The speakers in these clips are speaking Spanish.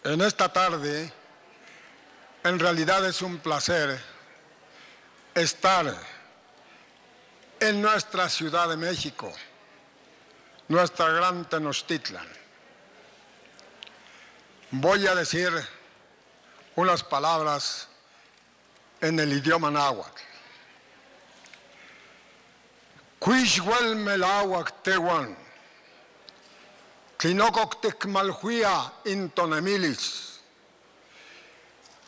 En esta tarde, en realidad es un placer estar en nuestra Ciudad de México, nuestra gran Tenochtitlan. Voy a decir unas palabras en el idioma náhuatl. Cuixhuel melauac tehuan, tlinococ ticmalhuia intonemilis,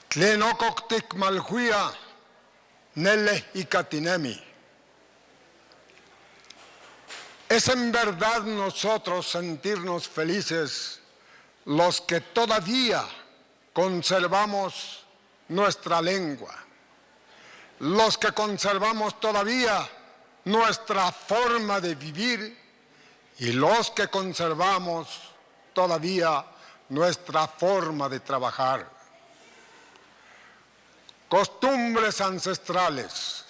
tlinococ ticmalhuia nele icatinemi. Es en verdad nosotros sentirnos felices los que todavía conservamos nuestra lengua, los que conservamos todavía nuestra forma de vivir y los que conservamos todavía nuestra forma de trabajar. Costumbres ancestrales,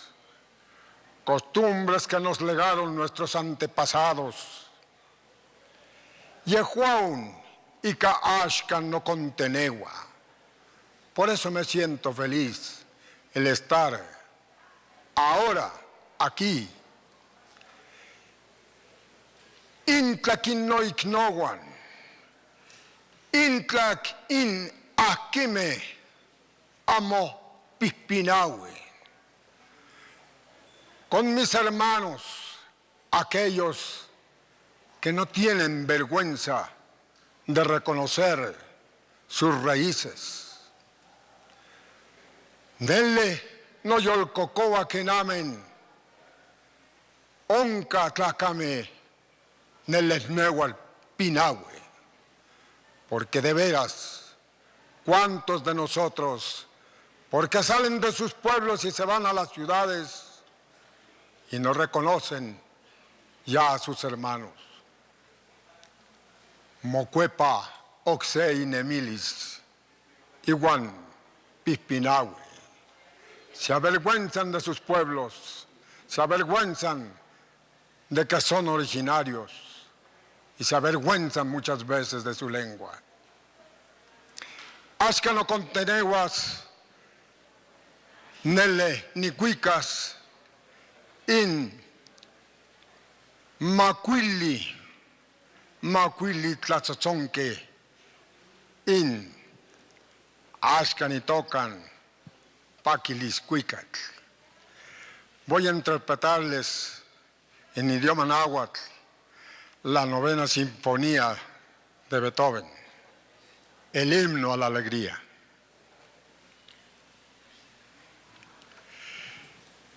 costumbres que nos legaron nuestros antepasados. Yehuaun y Kaashkan no contenegua. Por eso me siento feliz el estar ahora aquí. Intlakin no iknowan, intlak in akime amo pipinawe. Con mis hermanos, aquellos que no tienen vergüenza de reconocer sus raíces. Denle no yolcocoa kenamen, onca tlacame nelesnehual pinahue. Porque de veras, ¿cuántos de nosotros, porque salen de sus pueblos y se van a las ciudades y no reconocen ya a sus hermanos? Mocuepa, Oxei, Nemilis, Iguan, Pispinahue. Se avergüenzan de sus pueblos, se avergüenzan de que son originarios y se avergüenzan muchas veces de su lengua. Ashkano conteneguas, nele nicuicas, in macuili tlatzonque, in ashkanitocan paquiliscuicatl. Voy a interpretarles en idioma náhuatl la 9ª sinfonía de Beethoven, el himno a la alegría.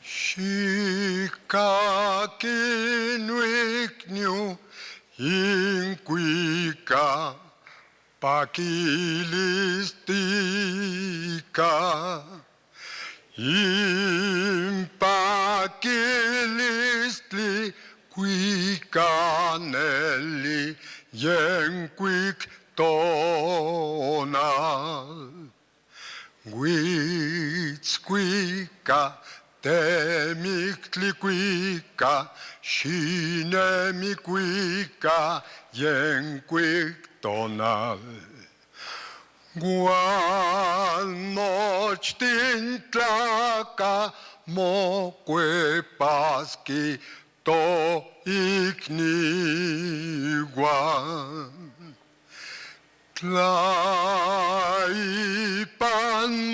Shikakinuikniu incuica paquilistica impakilistli cuicanelli yenquic tonal guitzquica temictliquica shinemiquica yenquic tonal guanochtintlaca mocuepaski to ikniguan tlaipan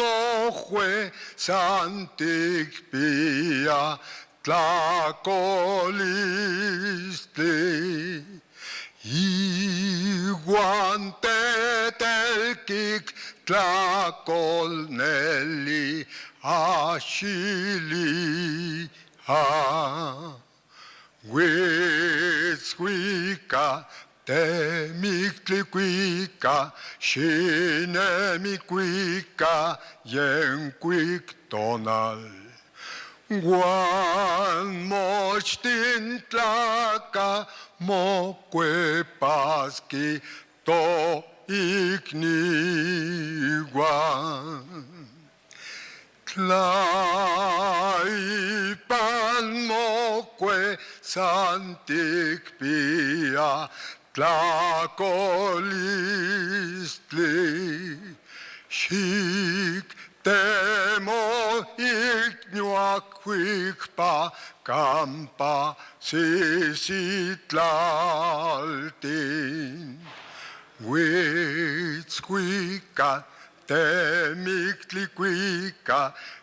mojue santicpia tlacolistli iguan tetelquic tlacolneli ashili Huitzquica, temictliquica, shinemiquica, yenquic tonal. Guan mochtintlaca, mocuepaski, to ikniguan. Tlaipan moque santicpia tlacolistli Sik temo iknuakvikpa kampa sisitlaltin. Witskwika temiklikwika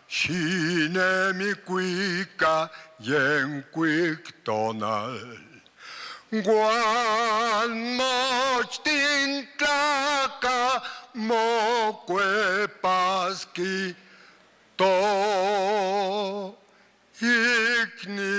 shinemikwika yenkwik tonal. Guan mochtin tlaka mocuepaski to ikni.